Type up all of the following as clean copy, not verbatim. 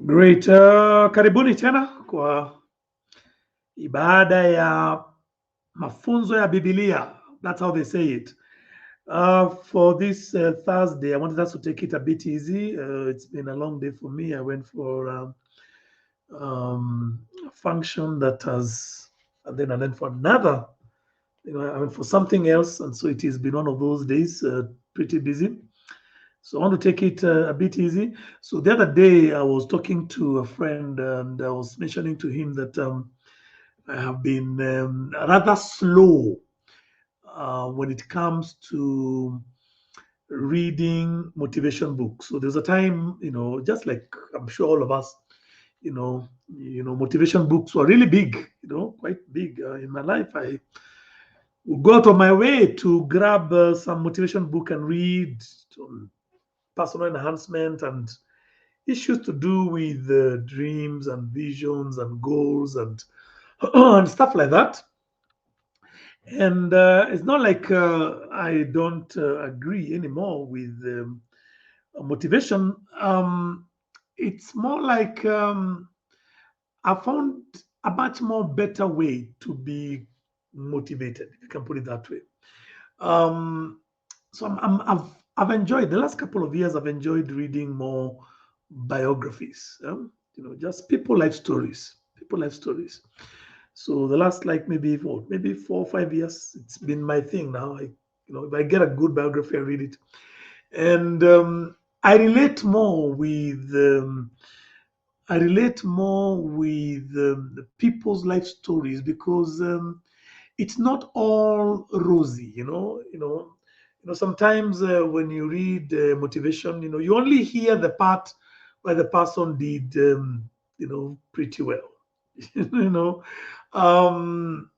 Great. Karibuni tena kwa ibada ya mafunzo ya Biblia. That's how they say it. For this Thursday, I wanted us to take it a bit easy. It's been a long day for me. I went for a function that has, and then for another. I went for something else, and so it has been one of those days, pretty busy. So I want to take it a bit easy. So the other day, I was talking to a friend, and I was mentioning to him that I have been rather slow when it comes to reading motivation books. So there's a time, just like I'm sure all of us, motivation books were really big, quite big in my life. I would go out of my way to grab some motivation book and read on personal enhancement and issues to do with dreams and visions and goals and and stuff like that. And it's not like I don't agree anymore with motivation. It's more like I found a much more better way to be motivated, if you can put it that way. Um, so I've enjoyed the last couple of years. I've enjoyed reading more biographies. Just people life stories. People life stories. So the last like maybe 4 or 5 years, it's been my thing now. If I get a good biography, I read it, and I relate more with the people's life stories because it's not all rosy. Sometimes when you read motivation, you only hear the part where the person did pretty well. you know um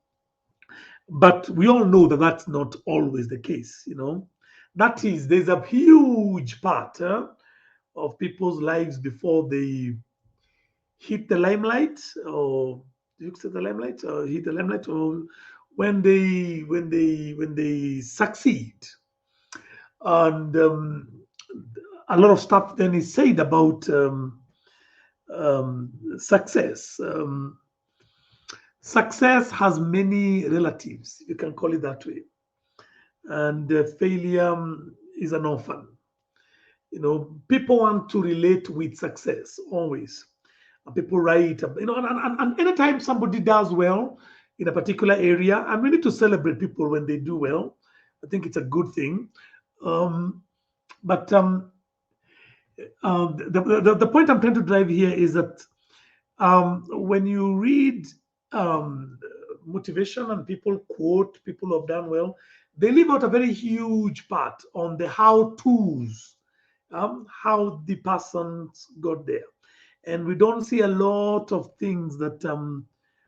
but we all know that that's not always the case. That is, there's a huge part of people's lives before they hit the limelight, or you say the limelight, or hit the limelight, or when they succeed. And a lot of stuff then is said about success. Success has many relatives, you can call it that way, and failure is an orphan. People want to relate with success always. And people write, and anytime somebody does well in a particular area, and we need to celebrate people when they do well. I think it's a good thing. But the point I'm trying to drive here is that when you read um, motivation and people quote people who have done well, they leave out a very huge part on the how to's, how the persons got there. And we don't see a lot of things that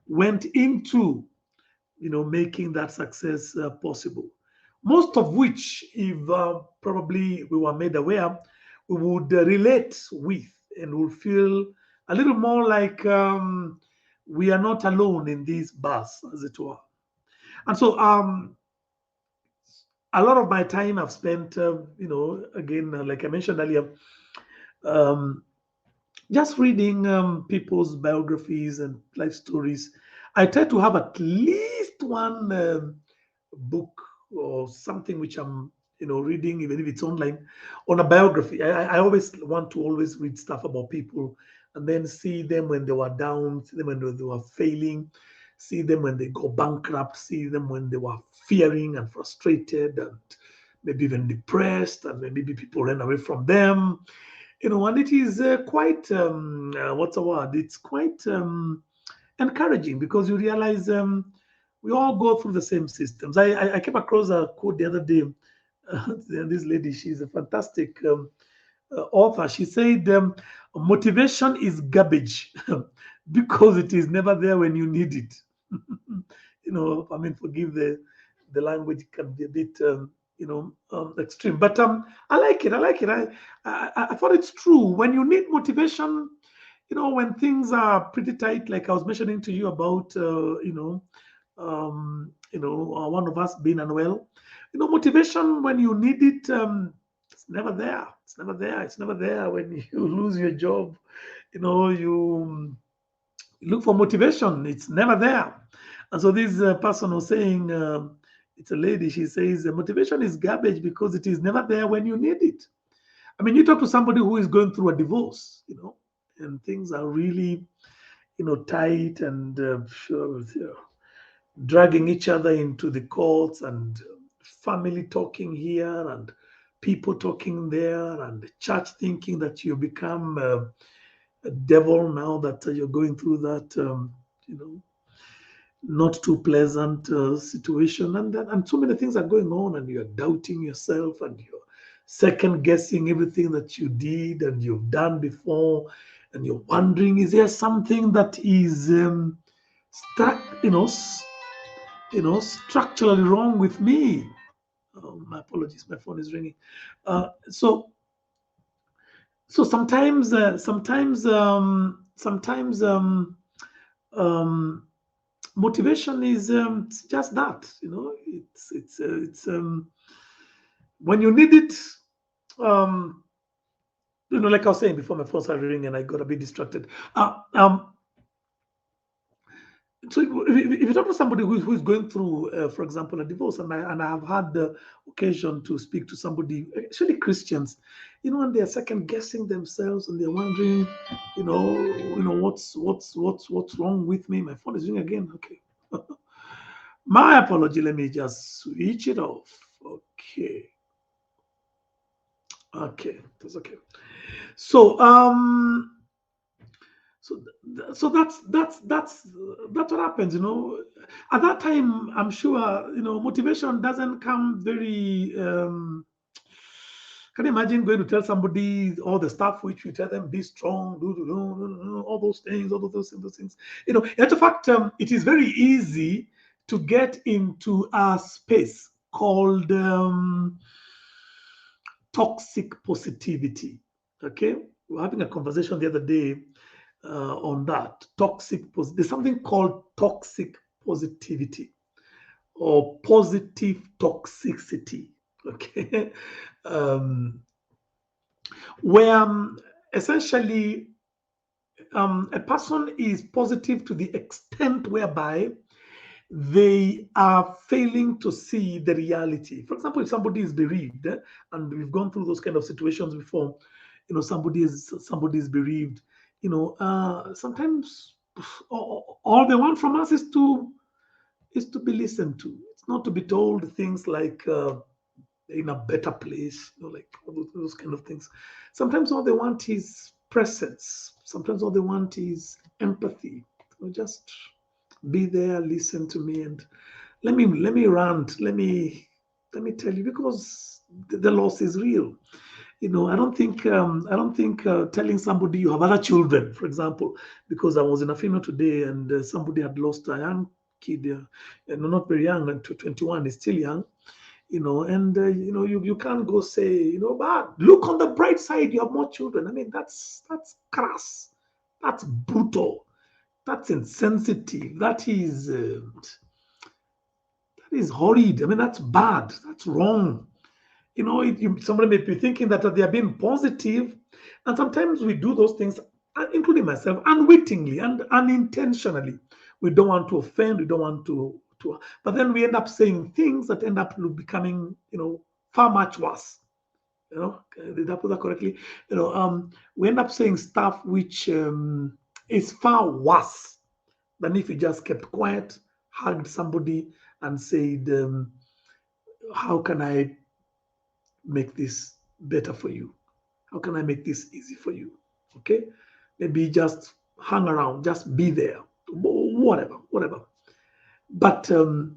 went into making that success possible. Most of which, if probably we were made aware, we would relate with and would feel a little more like we are not alone in this bus, as it were. And so, a lot of my time I've spent, again, like I mentioned earlier, um, just reading people's biographies and life stories. I try to have at least one book or something which I'm reading, even if it's online, on a biography. I always want to always read stuff about people and then see them when they were down, see them when they were failing, see them when they go bankrupt, see them when they were fearing and frustrated and maybe even depressed, and then maybe people ran away from them. And it is quite what's the word? It's quite encouraging because you realize we all go through the same systems. I came across a quote the other day. This lady, she's a fantastic author. She said, "Motivation is garbage because it is never there when you need it." I mean, forgive the language can be a bit extreme, but I like it. I like it. I thought it's true. When you need motivation, when things are pretty tight, like I was mentioning to you about, one of us being unwell. Motivation when you need it, it's never there. It's never there. It's never there when you lose your job. You look for motivation, it's never there. And so this person was saying, it's a lady, she says, motivation is garbage because it is never there when you need it. I mean, you talk to somebody who is going through a divorce, and things are really, tight, and dragging each other into the courts, and family talking here and people talking there, and the church thinking that you become a devil now that you're going through that, not too pleasant situation, and so many things are going on, and you're doubting yourself, and you're second guessing everything that you did and you've done before, and you're wondering, is there something that is stuck, structurally wrong with me? Oh, my apologies, my phone is ringing. So sometimes motivation is just that. It's when you need it. Um, like I was saying before, my phone started ringing and I got a bit distracted. So if you talk to somebody who's going through, for example, a divorce, and I have had the occasion to speak to somebody, actually Christians, and they're second guessing themselves, and they're wondering, what's wrong with me? My phone is ringing again. Okay, my apology. Let me just switch it off. Okay, that's okay. So so that's what happens. At that time, I'm sure motivation doesn't come very. Can you imagine going to tell somebody all the stuff which you tell them, be strong, do, all those things, all those things. In fact, it is very easy to get into a space called toxic positivity. Okay, we were having a conversation the other day on that there's something called toxic positivity or positive toxicity. Okay, um, where essentially a person is positive to the extent whereby they are failing to see the reality. For example, if somebody is bereaved, and we've gone through those kind of situations before, somebody is bereaved. Sometimes all they want from us is to be listened to. It's not to be told things like in a better place, like all those kind of things. Sometimes all they want is presence. Sometimes all they want is empathy. Just be there, listen to me, and let me rant. Let me tell you, because the loss is real. I don't think telling somebody you have other children, for example, because I was in a funeral today, and somebody had lost a young kid, not very young, and to 21 is still young, and you can't go say, but look on the bright side, you have more children. I mean, that's crass, that's brutal, that's insensitive, that is horrid. I mean, that's bad, that's wrong. Somebody may be thinking that they are being positive, and sometimes we do those things, including myself, unwittingly and unintentionally. We don't want to offend, we don't want to, but then we end up saying things that end up becoming, far much worse. Did I put that correctly? We end up saying stuff which is far worse than if you just kept quiet, hugged somebody, and said, "How can I make this better for you? How can I make this easy for you?" Okay, maybe just hang around, just be there, whatever. But the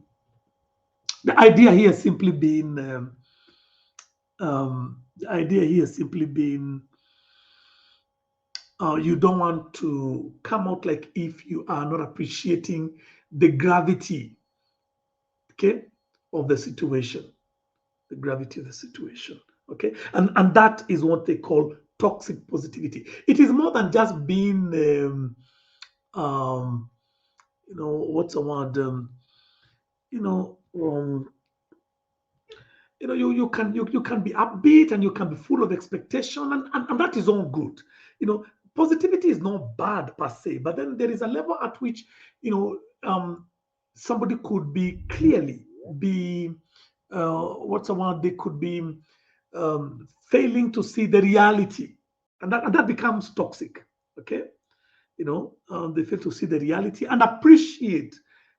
idea here simply being, the idea here simply being, you don't want to come out like if you are not appreciating the gravity, okay, of the situation, the gravity of the situation. Okay, and that is what they call toxic positivity. It is more than just being what's the word, you know um, you can be upbeat, and you can be full of expectation, and that is all good. positivity is not bad per se, but then there is a level at which, you know, somebody could be clearly be what's the word? They could be failing to see the reality, and that becomes toxic. Okay, you know, they fail to see the reality and appreciate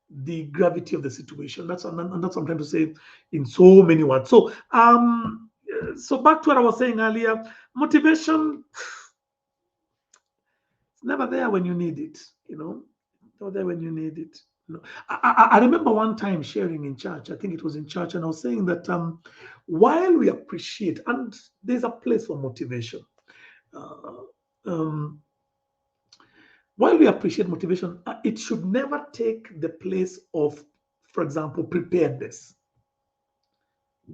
the gravity of the situation. And that's what I'm trying to say in so many words. So back to what I was saying earlier, motivation it's never there when you need it. You know, not there when you need it. You know, I remember one time sharing in church. I think it was in church, and I was saying that while we appreciate, and there's a place for motivation. Uh, um, while we appreciate motivation, it should never take the place of, for example, preparedness.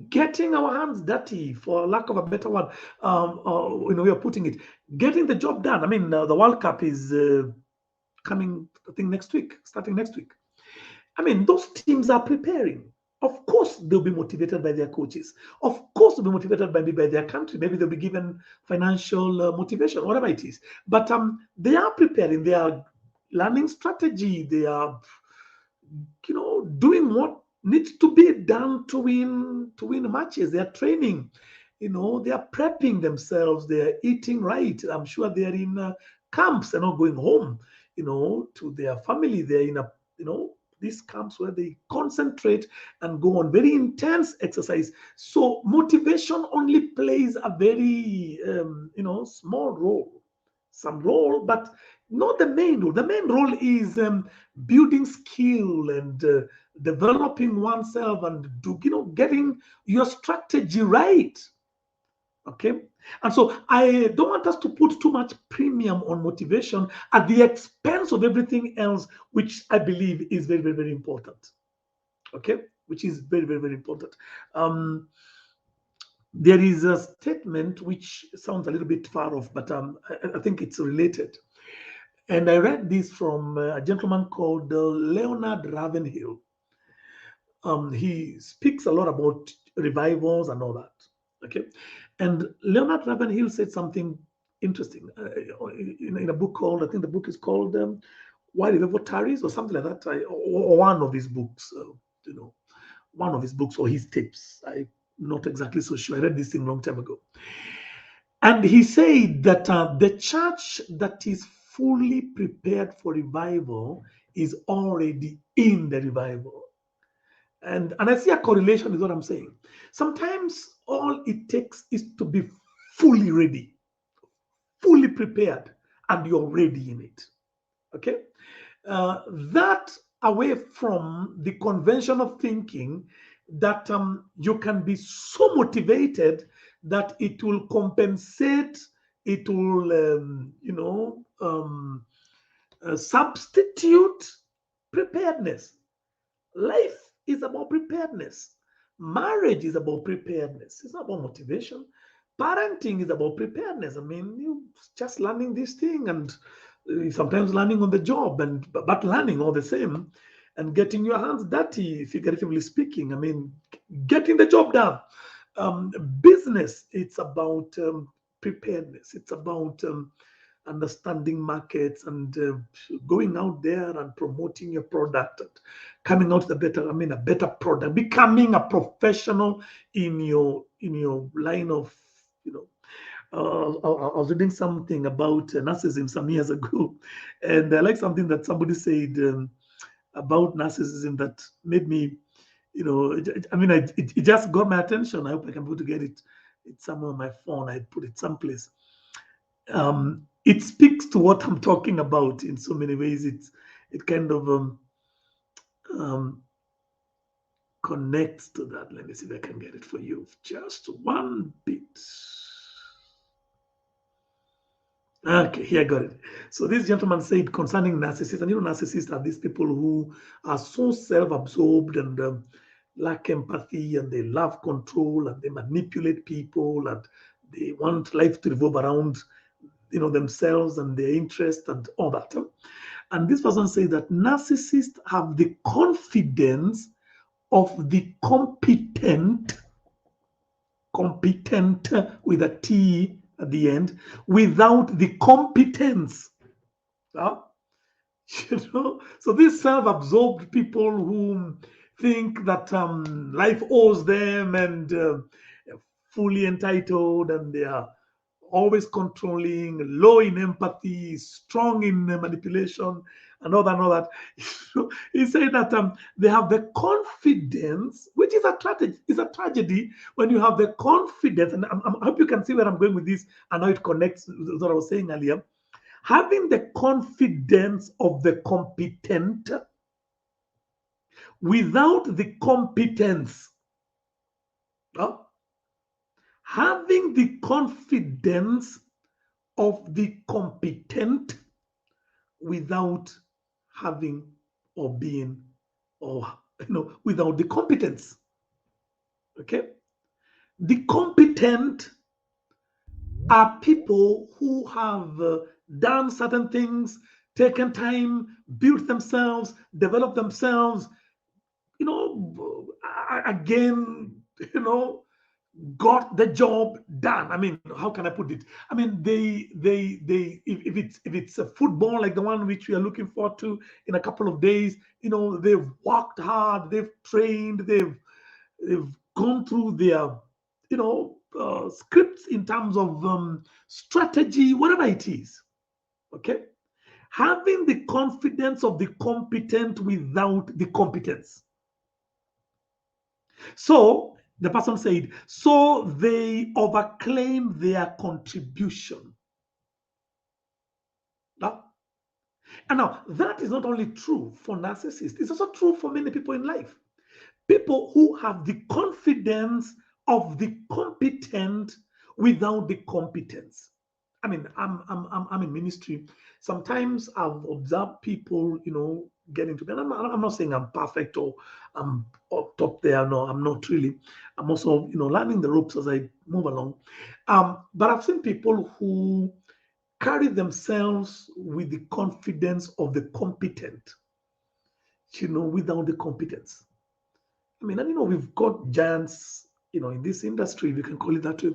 Getting our hands dirty, for lack of a better word, you know, we are putting it, getting the job done. I mean, the World Cup is coming, I think, next week, starting next week. I mean, those teams are preparing. Of course, they'll be motivated by their coaches. Of course, they'll be motivated by their country. Maybe they'll be given financial motivation, whatever it is. But they are preparing. They are learning strategy. They are, you know, doing what needs to be done to win matches. They are training. You know, they are prepping themselves. They are eating right. I'm sure they are in camps. They're not going home, you know, to their family. They're in a, you know, these camps where they concentrate and go on very intense exercise. So motivation only plays a very, you know, small role, some role, but not the main role. The main role is building skill and developing oneself and getting your strategy right. Okay. And so I don't want us to put too much premium on motivation at the expense of everything else, which I believe is very, very, very important. Okay. Which is very, very, very important. There is a statement which sounds a little bit far off, but I think it's related. And I read this from a gentleman called Leonard Ravenhill. He speaks a lot about revivals and all that. Okay. And Leonard Ravenhill said something interesting in a book called, I think the book is called Why Revival Tarries or something like that, or one of his books, you know, one of his books or his tips. I'm not exactly so sure. I read this thing a long time ago. And he said that the church that is fully prepared for revival is already in the revival. And I see a correlation with what I'm saying. Sometimes all it takes is to be fully ready, fully prepared, and you're ready in it. Okay? That away from the conventional thinking that you can be so motivated that it will compensate, it will, substitute preparedness. Life is about preparedness. Marriage is about preparedness. It's not about motivation. Parenting is about preparedness. I mean, you just learning this thing and sometimes learning on the job, and but learning all the same and getting your hands dirty, figuratively speaking. I mean, getting the job done. Business, it's about preparedness. It's about understanding markets and going out there and promoting your product and coming out with a better product, becoming a professional in your line of, you know. I was reading something about narcissism some years ago, and I like something that somebody said about narcissism that made me, you know, it just got my attention. I hope I can put to get it. It's somewhere on my phone. I put it someplace. It speaks to what I'm talking about in so many ways. It kind of um, connects to that. Let me see if I can get it for you. Just one bit. Okay, here I got it. So this gentleman said concerning narcissists, and you know, narcissists are these people who are so self-absorbed and lack empathy, and they love control, and they manipulate people, and they want life to revolve around, you know, themselves and their interest and all that. And this person says that narcissists have the confidence of the competent with a T at the end without the competence. Huh? So these self-absorbed people who think that life owes them and fully entitled, and they are always controlling, low in empathy, strong in manipulation, and all that. He said that they have the confidence, which is a tragedy. Is a tragedy when you have the confidence, and I hope you can see where I'm going with this and how it connects with what I was saying earlier. Having the confidence of the competent without the competence. Huh? Having the confidence of the competent without having or being or without the competence. Okay? The competent are people who have done certain things, taken time, built themselves, developed themselves, again, got the job done. I mean, how can I put it? I mean, they if it's a football like the one which we are looking forward to in a couple of days, they've worked hard, they've trained, they've gone through their scripts in terms of strategy, whatever it is. Okay, having the confidence of the competent without the competence. So the person said, so they overclaim their contribution. Now, and now that is not only true for narcissists, it's also true for many people in life. People who have the confidence of the competent without the competence. I mean, I'm in ministry. Sometimes I've observed people, get into me. And I'm not saying I'm perfect or I'm up top there. No, I'm not really. I'm also, learning the ropes as I move along. But I've seen people who carry themselves with the confidence of the competent, without the competence. I mean, and we've got giants, in this industry, we can call it that way.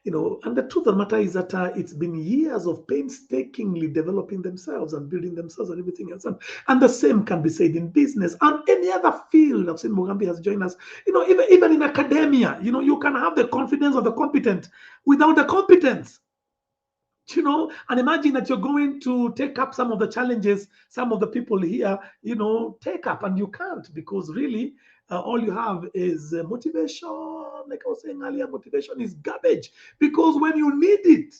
And the truth of the matter is that it's been years of painstakingly developing themselves and building themselves and everything else. And the same can be said in business and any other field. I've seen Mugambi has joined us. Even in academia, you can have the confidence of the competent without the competence. And imagine that you're going to take up some of the challenges some of the people here, take up, and you can't, because really all you have is motivation. Like I was saying earlier, motivation is garbage, because when you need it,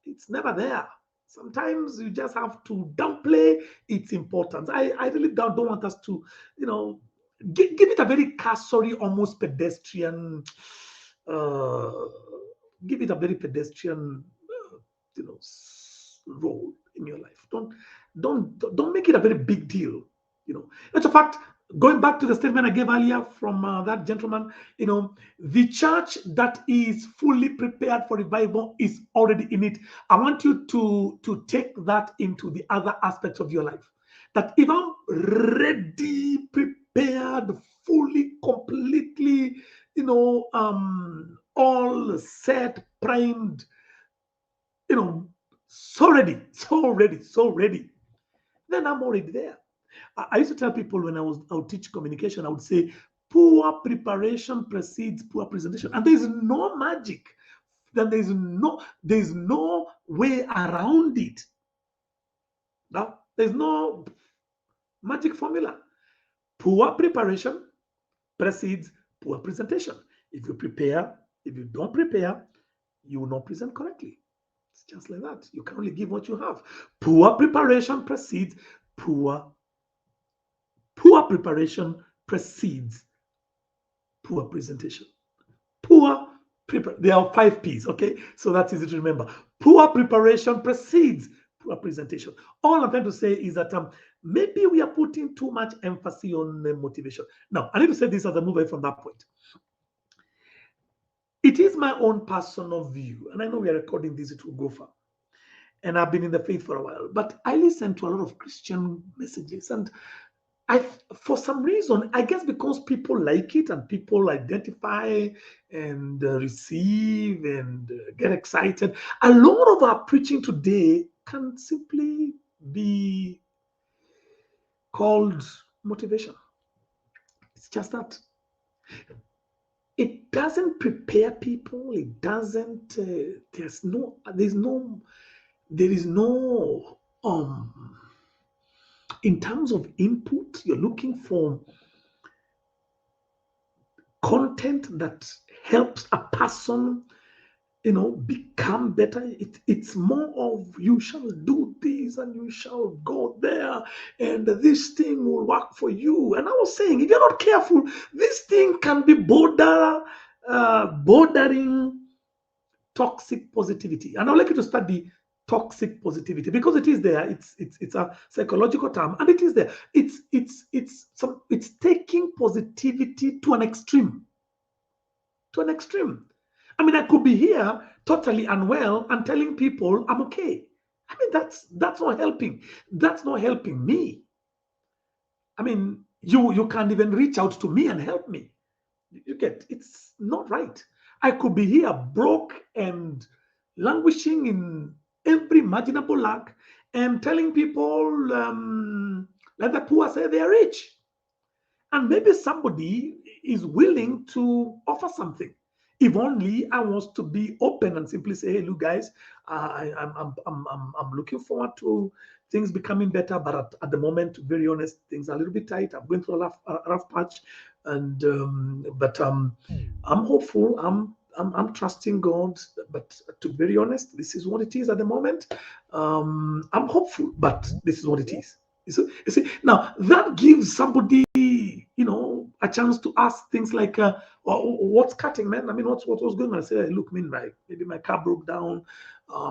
it's never there. Sometimes you just have to downplay its importance. I really don't want us to, give it a very cursory, almost pedestrian, give it a very pedestrian role in your life. Don't make it a very big deal. As a fact, going back to the statement I gave earlier from that gentleman, the church that is fully prepared for revival is already in it. I want you to take that into the other aspects of your life. That if I'm ready, prepared, fully, completely, all set, primed, so ready, then I'm already there. I used to tell people when I would teach communication, I would say, poor preparation precedes poor presentation. And there's no magic. Then there's no way around it. Now, there's no magic formula. Poor preparation precedes poor presentation. If you don't prepare, you will not present correctly. It's just like that. You can only give what you have. Poor preparation precedes poor preparation precedes poor presentation. There are 5 P's, okay? So that's easy to remember. Poor preparation precedes poor presentation. All I'm trying to say is that maybe we are putting too much emphasis on motivation. Now, I need to say this as I move away from that point. It is my own personal view, and I know we are recording this, it will go far. And I've been in the faith for a while, but I listen to a lot of Christian messages, and for some reason, I guess because people like it and people identify and receive and get excited, a lot of our preaching today can simply be called motivation. It's just that it doesn't prepare people. It doesn't. There is no. In terms of input, you're looking for content that helps a person, become better. It's more of you shall do this and you shall go there and this thing will work for you. And I was saying, if you're not careful, this thing can be bordering toxic positivity. And I'd like you to study toxic positivity because it is there. It's a psychological term, and it is there. It's taking positivity to an extreme. To an extreme. I mean, I could be here totally unwell and telling people I'm okay. I mean, that's not helping. That's not helping me. I mean, you can't even reach out to me and help me. You get, it's not right. I could be here broke and languishing in every imaginable lack and telling people, like the poor say they're rich. And maybe somebody is willing to offer something. If only I was to be open and simply say, "Hey, look, guys, I'm looking forward to things becoming better, but at the moment, to be very honest, things are a little bit tight. I'm going through a rough patch, and but I'm hopeful. I'm trusting God, but to be very honest, this is what it is at the moment. I'm hopeful, but this is what it is. You see, now that gives somebody, a chance to ask things like, "What's cutting, man? I mean, what's going on?" I say, "Look, maybe my car broke down,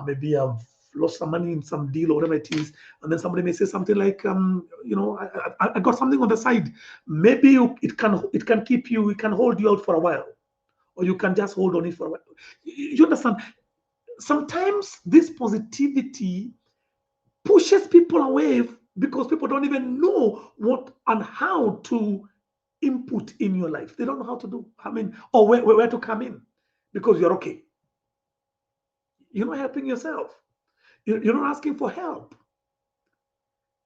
maybe I've lost some money in some deal or whatever it is." And then somebody may say something like, I got something on the side. Maybe it can keep you, it can hold you out for a while, or you can just hold on it for a while. You understand? Sometimes this positivity pushes people away because people don't even know what and how to input in your life. They don't know how to do, or where to come in because you're okay. You're not helping yourself. You're not asking for help.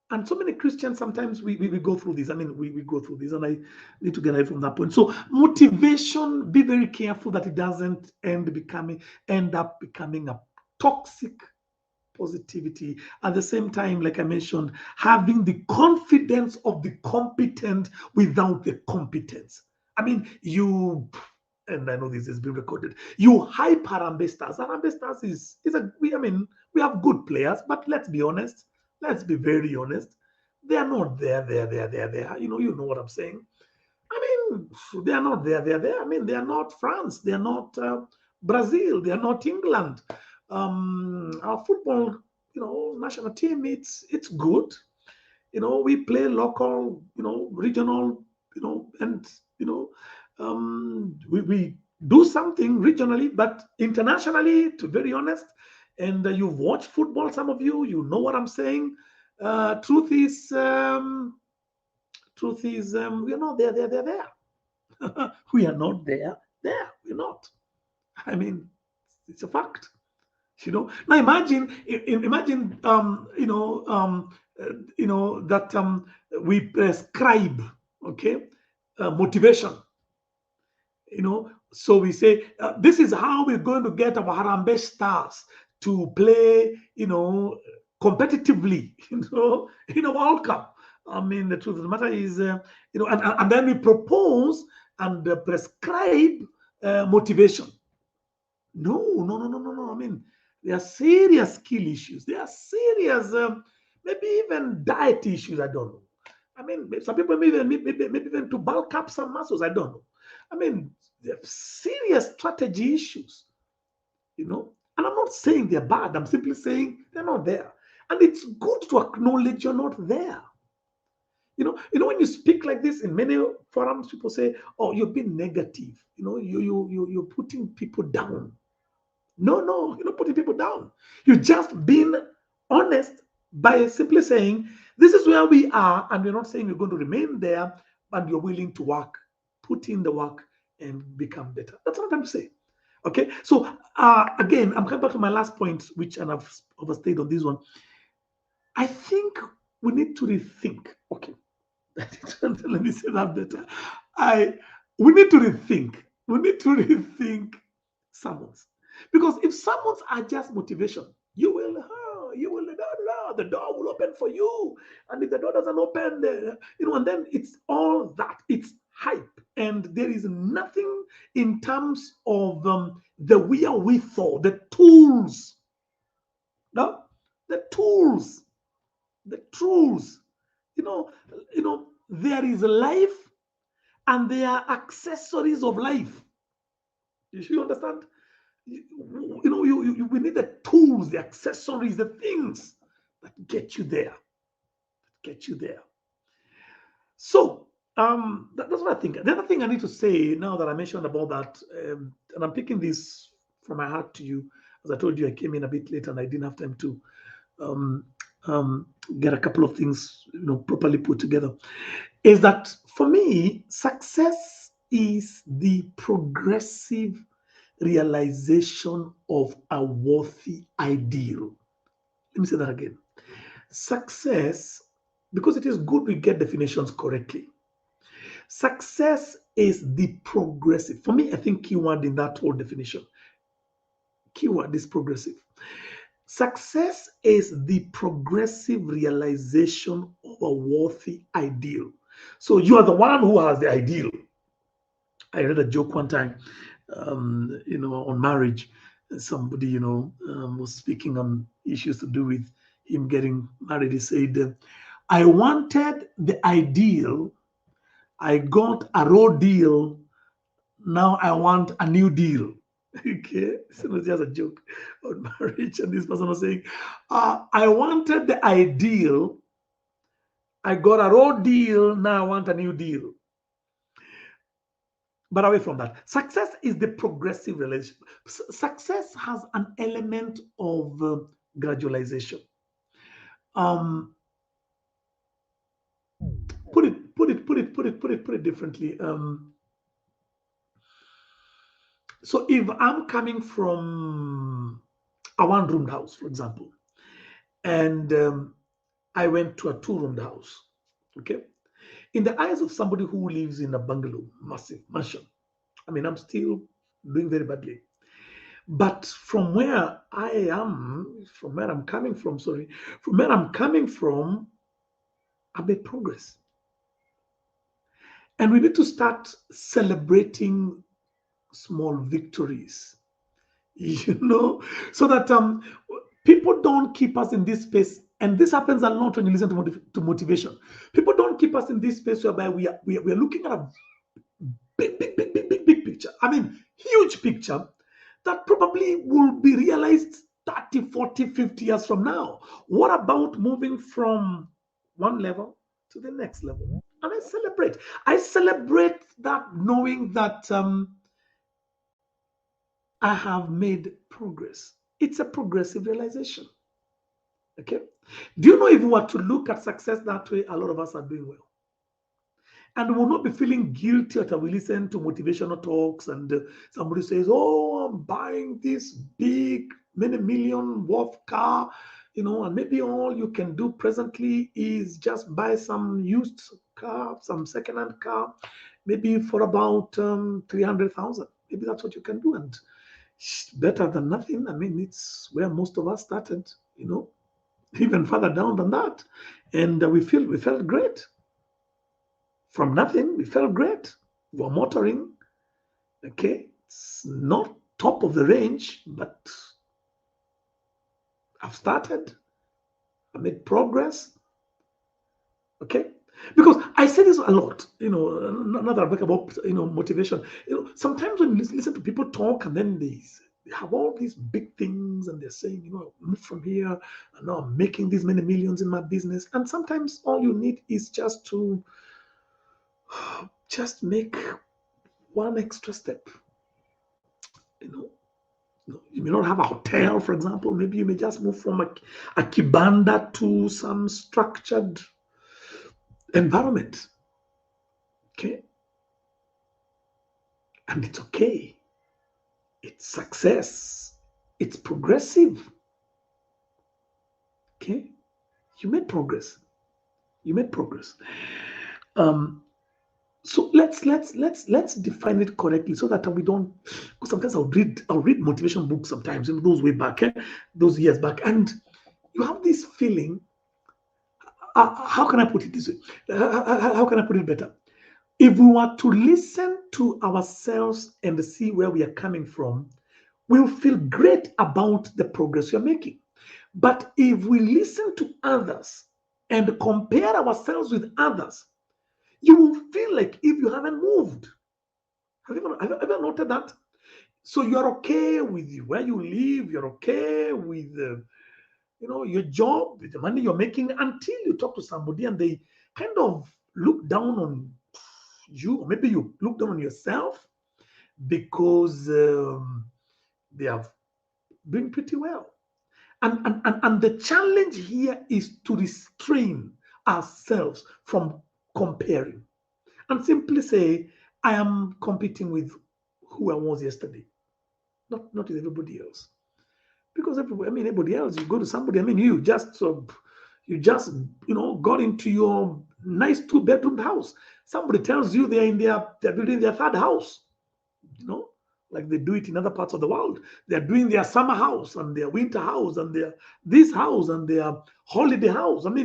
And so many Christians, sometimes we go through this. I mean, we go through this, and I need to get away from that point. So motivation, be very careful that it doesn't end up becoming a toxic positivity. At the same time, like I mentioned, having the confidence of the competent without the competence. I mean, and I know this is being recorded, you hyper Ambestars. And Ambestars we have good players, but let's be honest. Let's be very honest. They are not there. You know what I'm saying. I mean, they are not there. I mean, they are not France. They are not Brazil. They are not England. Our football, national team, it's good. We play local, regional, and we do something regionally, but internationally, to be very honest. And you've watched football, some of you know what I'm saying. Truth is, we are not there. We are not there. We're not. I mean, it's a fact. Now imagine that we prescribe, okay, motivation. So we say this is how we're going to get our Harambee Stars to play, competitively, in a World Cup. I mean, the truth of the matter is, and then we propose and prescribe motivation. No. I mean, there are serious skill issues. There are serious, maybe even diet issues. I don't know. I mean, some people maybe even to bulk up some muscles. I don't know. I mean, there are serious strategy issues. And I'm not saying they're bad. I'm simply saying they're not there. And it's good to acknowledge you're not there. When you speak like this in many forums, people say, "Oh, you're being negative. You're putting people down." No, you're not putting people down. You're just being honest by simply saying This is where we are, and we're not saying we're going to remain there, but you're willing to work, put in the work, and become better. That's what I'm trying to say. Okay, so again, I'm coming back to my last point, which, and I've overstayed on this one. I think we need to rethink. Okay, let me say that better. We need to rethink. We need to rethink sermons, because if sermons are just motivation, the door will open for you, and if the door doesn't open, and then it's all that. It's hype, and there is nothing in terms of the wherewithal, the tools, no, the tools, the tools. You know, there is life, and there are accessories of life. You understand? We need the tools, the accessories, the things that get you there. So that's what I think. The other thing I need to say now that I mentioned about that, and I'm taking this from my heart to you, as I told you, I came in a bit late and I didn't have time to um, get a couple of things properly put together, is that for me, success is the progressive realization of a worthy ideal. Let me say that again. Success, because it is good we get definitions correctly. Success is the progressive. For me, I think keyword in that whole definition. Keyword is progressive. Success is the progressive realization of a worthy ideal. So you are the one who has the ideal. I read a joke one time, on marriage. Somebody, was speaking on issues to do with him getting married. He said, I wanted the ideal. I got a raw deal. Now I want a new deal. Okay, so it was just a joke on marriage. And this person was saying, I wanted the ideal. I got a raw deal. Now I want a new deal. But away from that, success is the progressive relationship. Success has an element of gradualization. Put it differently. So if I'm coming from a one-roomed house, for example, and I went to a two-roomed house, okay, in the eyes of somebody who lives in a bungalow, massive mansion, I mean, I'm still doing very badly. But from where I am, from where I'm coming from, I made progress. And we need to start celebrating small victories, so that people don't keep us in this space. And this happens a lot when you listen to motivation. People don't keep us in this space whereby we are looking at a big picture. I mean, huge picture that probably will be realized 30, 40, 50 years from now. What about moving from one level to the next level? And I celebrate. I celebrate that, knowing that I have made progress. It's a progressive realization. Okay. Do you know, if we were to look at success that way, a lot of us are doing well. And we will not be feeling guilty after we listen to motivational talks and somebody says, oh, I'm buying this big, many million worth car, and maybe all you can do presently is just buy some used car, some second-hand car, maybe for about 300,000. Maybe that's what you can do. And better than nothing. I mean, it's where most of us started, even further down than that. And we felt great. From nothing, we felt great. We were motoring. Okay. It's not top of the range, but I've started. I made progress. Okay. Because I say this a lot, now that I talk about, motivation. Sometimes when you listen to people talk, and then they have all these big things, and they're saying, move from here, and now I'm making these many millions in my business. And sometimes all you need is just to make one extra step, You may not have a hotel, for example. Maybe you may just move from a kibanda to some structured environment. Okay. And it's okay. It's success. It's progressive. Okay. You made progress. You made progress. Um, so let's define it correctly so that we don't, because sometimes I'll read motivation books sometimes, those way back, those years back, and you have this feeling. How can I put it this way? How can I put it better? If we were to listen to ourselves and see where we are coming from, we'll feel great about the progress you're making. But if we listen to others and compare ourselves with others, you will feel like if you haven't moved. Have you ever noted that? So you're okay with where you live, you're okay with your job, with the money you're making, until you talk to somebody and they kind of look down on you, or maybe you look down on yourself because they have doing pretty well. And the challenge here is to restrain ourselves from comparing and simply say, I am competing with who I was yesterday, not with everybody else. Because everybody else, you go to somebody, you just got into your nice two-bedroom house. Somebody tells you they're building their third house, you know, like they do it in other parts of the world. They're doing their summer house and their winter house and their this house and their holiday house. And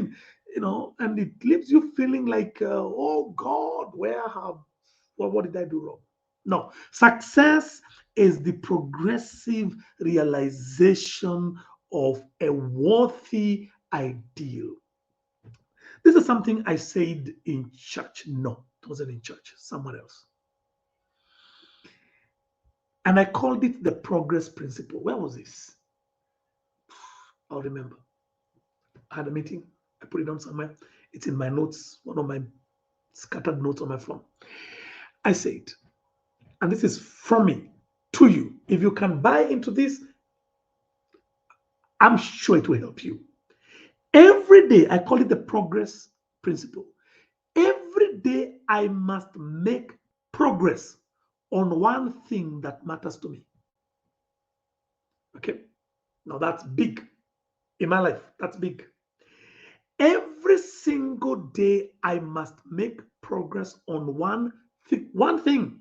it leaves you feeling like, oh God, what did I do wrong? No, success is the progressive realization of a worthy ideal. This is something I said in church. No, it wasn't in church, somewhere else. And I called it the progress principle. Where was this? I'll remember. I had a meeting. I put it down somewhere. It's in my notes, one of my scattered notes on my phone. I said, and this is from me to you. If you can buy into this, I'm sure it will help you. Every day, I call it the progress principle. Every day, I must make progress on one thing that matters to me. Okay? Now, that's big in my life. That's big. Every single day, I must make progress on one thing. One thing.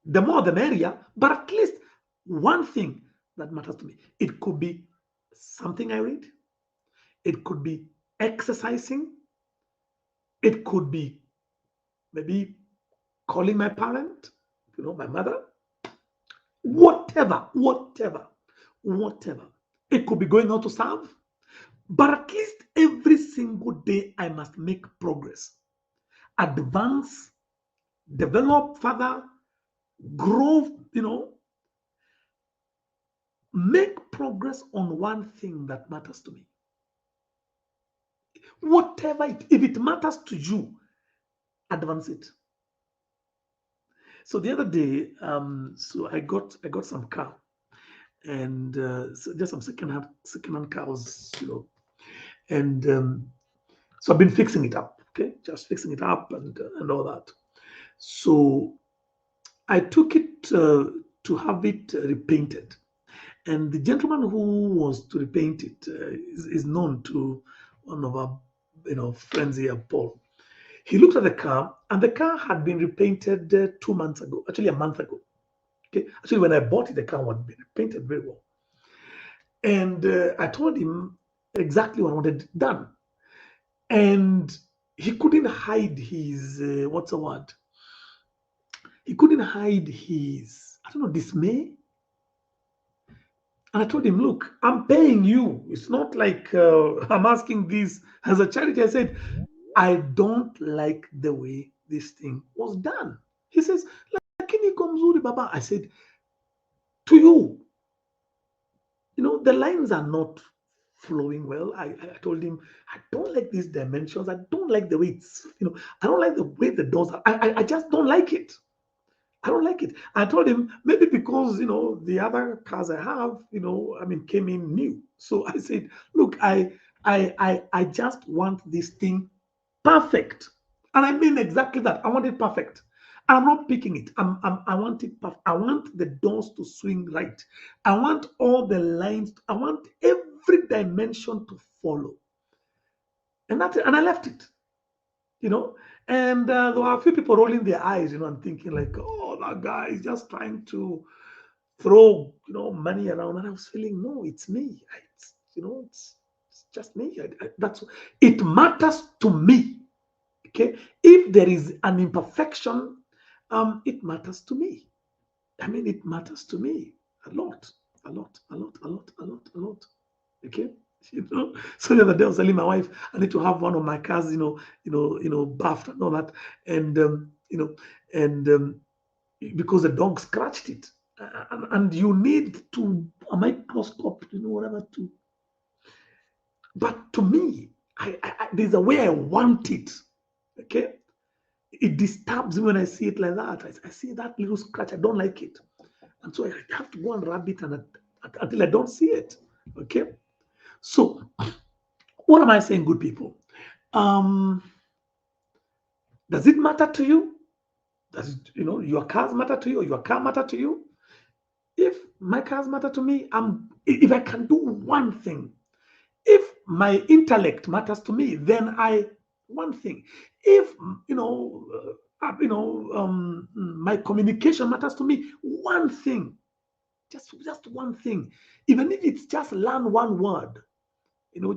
The more the merrier, but at least one thing that matters to me. It could be something I read. It could be exercising. It could be maybe calling my parent, my mother. Whatever. It could be going out to serve. But at least every single day, I must make progress, advance, develop further, grow, make progress on one thing that matters to me. If it matters to you, advance it. So the other day, so I got some car, and so just some second hand cars, and so I've been fixing it up. Okay, just fixing it up and all that. So I took it to have it repainted, and the gentleman who was to repaint it is known to one of our friends here, Paul. He looked at the car, and the car had been repainted 2 months ago, actually a month ago. Okay, actually when I bought it, the car had been repainted very well, and I told him exactly what I wanted done, and he couldn't hide his what's the word? He couldn't hide his, I don't know, dismay. And I told him, look, I'm paying you. It's not like I'm asking this as a charity. I said, I don't like the way this thing was done. He says, lakini iko mzuri baba. I said, to you, the lines are not flowing well. I told him, I don't like these dimensions. I don't like the way I don't like the way the doors are. I just don't like it. I don't like it. I told him maybe because the other cars I have, came in new. So I said, look, I just want this thing perfect, and I mean exactly that. I want it perfect. And I'm not picking it. I want it perfect. I want the doors to swing right. I want all the lines. I want every dimension to follow. And I left it. you know. And there were a few people rolling their eyes, and thinking like, "Oh, that guy is just trying to throw, money around." And I was feeling, no, it's me. It's just me. That's it matters to me. Okay, if there is an imperfection, it matters to me. I mean, it matters to me a lot, a lot, a lot, a lot, a lot, a lot. Okay. So the other day I was telling my wife I need to have one of my cars, buffed and all that, and because the dog scratched it, and you need to a microscope, whatever to. But to me, there's a way I want it. Okay, it disturbs me when I see it like that. I see that little scratch, I don't like it, and so I have to go and rub it until I don't see it. Okay, so what am I saying, good people? Um, does it matter to you? Does your cars matter to you, or your car matter to you? If my cars matter to me, if I can do one thing, if my intellect matters to me, then I one thing. If my communication matters to me, one thing, just one thing. Even if it's just learn one word,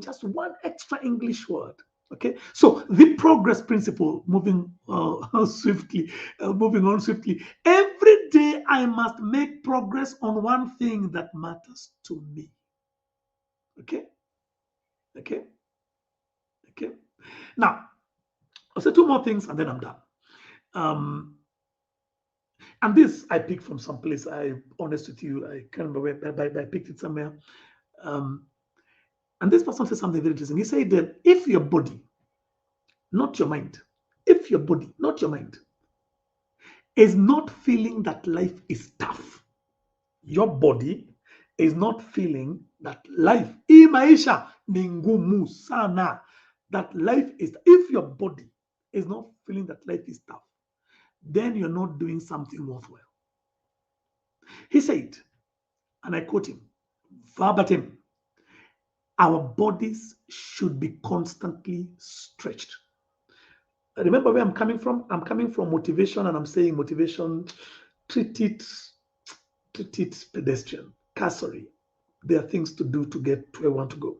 just one extra English word. Okay, so the progress principle, moving swiftly, moving on swiftly. Every day I must make progress on one thing that matters to me. Okay, okay, okay. Now I'll say two more things and then I'm done. Um, and this I picked from some place. I honest with you, I can't remember where, but I picked it somewhere. Um, and this person said something very interesting. He said that if your body, not your mind, if your body, not your mind, is not feeling that life is tough, your body is not feeling that life, hii maisha ni ngumu sana, that life is, if your body is not feeling that life is tough, then you're not doing something worthwhile. He said, and I quote him verbatim, our bodies should be constantly stretched. Remember where I'm coming from? I'm coming from motivation, and I'm saying motivation, treat it, pedestrian, cursory. There are things to do to get to where I want to go.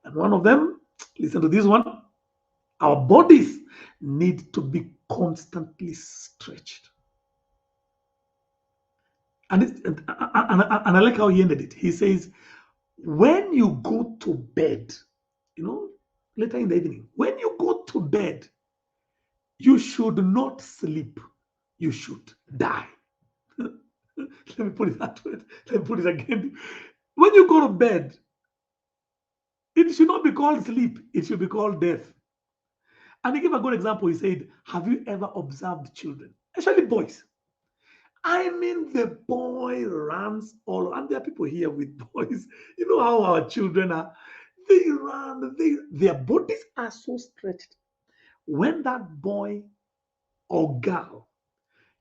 And one of them, listen to this one, our bodies need to be constantly stretched. And I like how he ended it. He says, when you go to bed, later in the evening, when you go to bed, you should not sleep. You should die. Let me put it that way. Let me put it again. When you go to bed, it should not be called sleep. It should be called death. And he gave a good example. He said, have you ever observed children, especially boys? I mean, the boy runs all, and there are people here with boys. You know how our children are. They run, their bodies are so stretched. When that boy or girl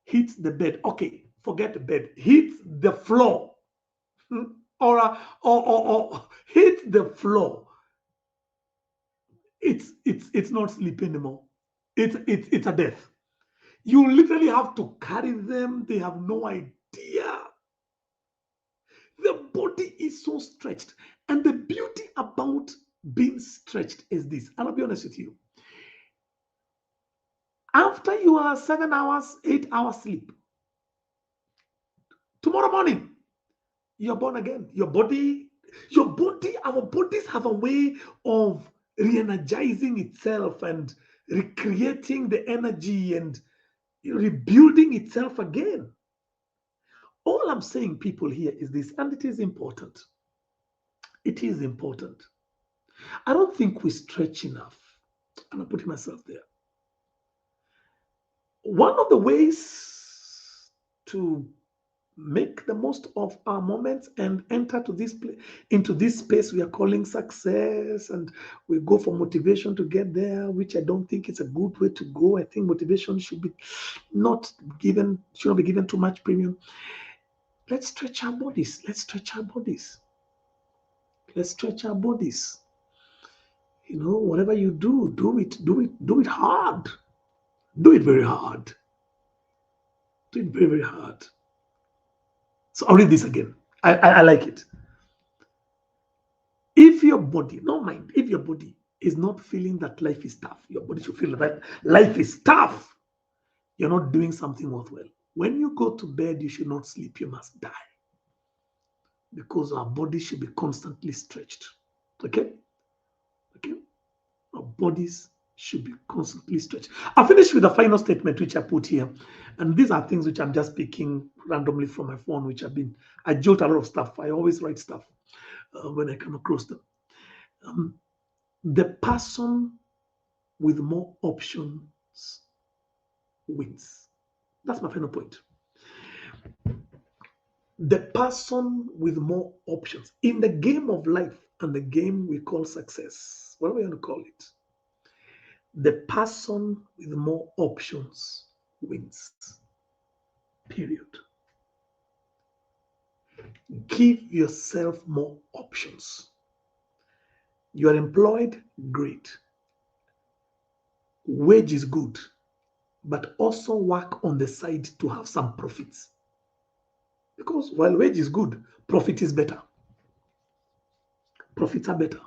hits the bed, okay, forget the bed, hits the floor, or hit the floor, it's not sleep anymore. It's a death. You literally have to carry them. They have no idea. The body is so stretched. And the beauty about being stretched is this. And I'll be honest with you. After you are 7 hours, 8 hours sleep, tomorrow morning, you're born again. Our bodies have a way of re-energizing itself and recreating the energy and rebuilding itself again. All I'm saying, people, here is this, and it is important. It is important. I don't think we stretch enough. And I'm putting myself there. One of the ways to make the most of our moments and enter to this into this space we are calling success, and we go for motivation to get there, which I don't think it's a good way to go. I think motivation should not be given too much premium. Let's stretch our bodies. Let's stretch our bodies. Let's stretch our bodies. Whatever you do, do it hard. Do it very hard. Do it very, very hard. So I'll read this again. I like it. If your body, no mind, if your body is not feeling that life is tough, your body should feel that life is tough. You're not doing something worthwhile. When you go to bed, you should not sleep. You must die. Because our body should be constantly stretched. Okay? Okay? Our bodies should be constantly stretched. I'll finish with a final statement which I put here. And these are things which I'm just picking randomly from my phone, which I jot a lot of stuff. I always write stuff when I come across them. The person with more options wins. That's my final point. The person with more options in the game of life and the game we call success, what are we going to call it? The person with more options wins. Period. Give yourself more options. You are employed, great. Wage is good, but also work on the side to have some profits. Because while wage is good, profit is better. Profits are better.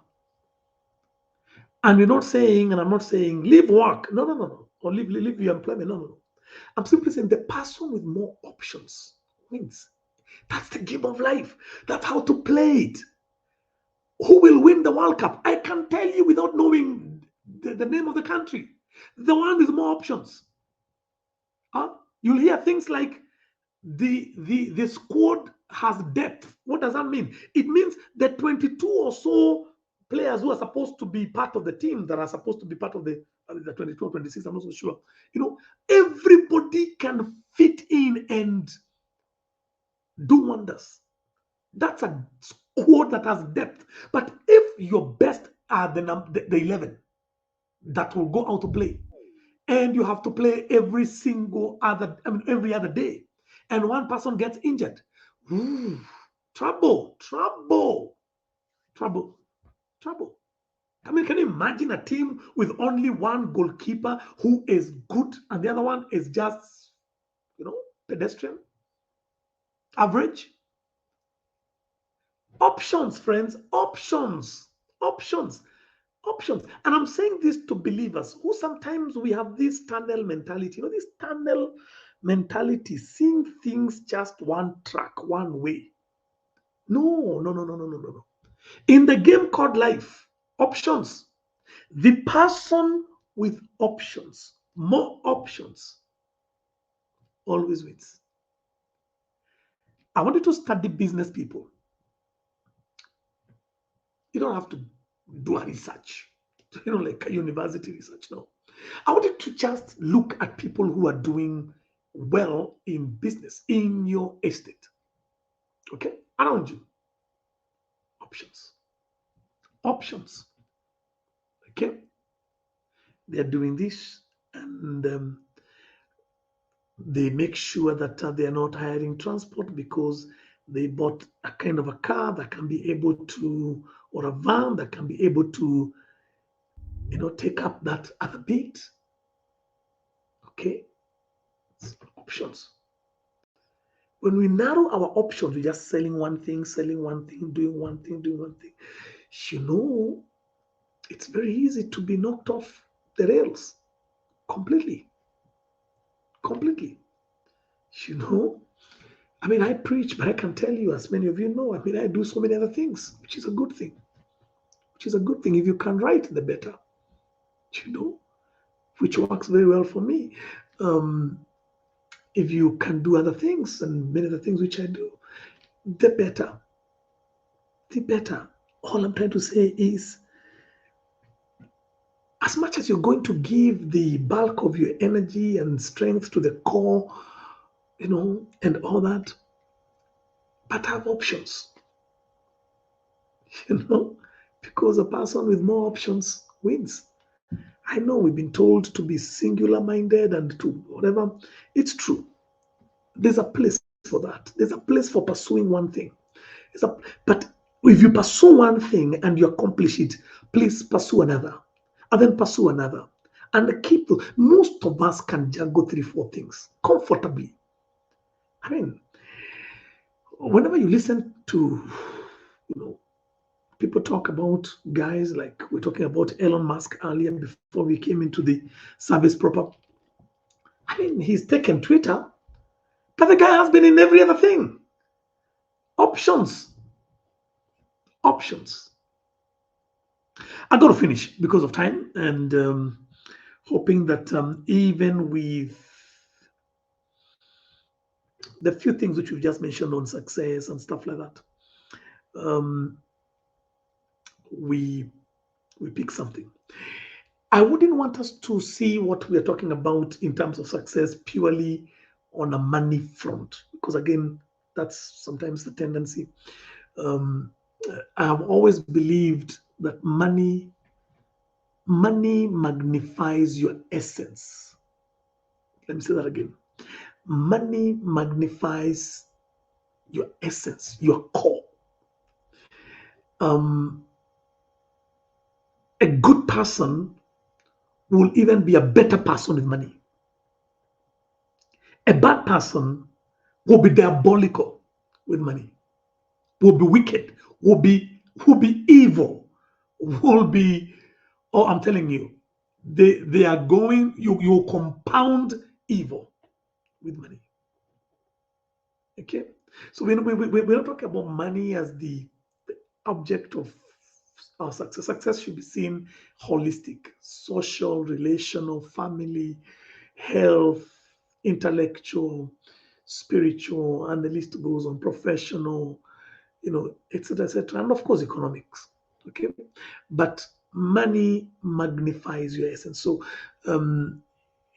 And we're not saying, and I'm not saying, leave work. No. Or leave your employment. No. I'm simply saying the person with more options wins. That's the game of life. That's how to play it. Who will win the World Cup? I can tell you without knowing the name of the country. The one with more options. You'll hear things like the squad has depth. What does that mean? It means the 22 or so players who are supposed to be part of the team that are supposed to be part of the 22 or 26, I'm not so sure. Everybody can fit in and do wonders. That's a squad that has depth. But if your best are the 11 that will go out to play, and you have to play every other day, and one person gets injured, trouble. I mean, can you imagine a team with only one goalkeeper who is good and the other one is just, pedestrian, average? Options, friends, options. And I'm saying this to believers who sometimes we have this tunnel mentality, this tunnel mentality, seeing things just one track, one way. No. In the game called life, options. The person with options, more options, always wins. I want you to study business people. You don't have to do a research, like a university research. No. I want you to just look at people who are doing well in business in your estate. Okay? Around you. Options. Okay? They're doing this, and they make sure that they're not hiring transport because they bought a kind of a car that can be able to, or a van that can be able to, take up that other bit. Okay? Options. When we narrow our options, we're just selling one thing, doing one thing. It's very easy to be knocked off the rails completely. I mean, I preach, but I can tell you, as many of you know, I do so many other things, which is a good thing. If you can write, the better. Which works very well for me. If you can do other things and many other things which I do, the better. All I'm trying to say is, as much as you're going to give the bulk of your energy and strength to the core, and all that, but have options, you know, because a person with more options wins. I know we've been told to be singular minded and to whatever. It's true. There's a place for that. There's a place for pursuing one thing. But if you pursue one thing and you accomplish it, please pursue another, and then pursue another, and keep. Most of us can juggle 3, 4 things comfortably. I mean, whenever you listen to, people talk about guys like we're talking about Elon Musk earlier before we came into the service proper. I mean, he's taken Twitter, but the guy has been in every other thing. Options. I got to finish because of time, and hoping that even with the few things which we've just mentioned on success and stuff like that, we pick something. I wouldn't want us to see what we are talking about in terms of success purely on a money front, because again, that's sometimes the tendency. I have always believed that money magnifies your essence. Let me say that again. Money magnifies your essence, your core. A good person will even be a better person with money. A bad person will be diabolical with money, will be wicked, will be evil, will be, oh, I'm telling you, they are going, you compound evil with money. Okay? So we're not talking about money as the object of our success. Success should be seen holistic, social, relational, family, health, intellectual, spiritual, and the list goes on, professional, etc., etc., and of course economics. Okay, but money magnifies your essence. So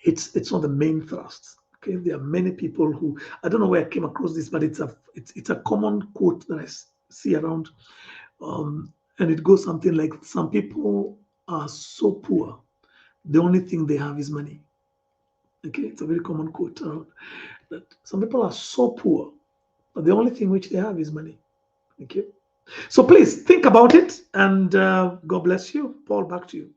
it's not the main thrust. Okay, there are many people who, I don't know where I came across this, but it's a common quote that I see around, and it goes something like, some people are so poor, the only thing they have is money. Okay, it's a very common quote that some people are so poor, but the only thing which they have is money. Okay, so please think about it, and God bless you. Paul, back to you.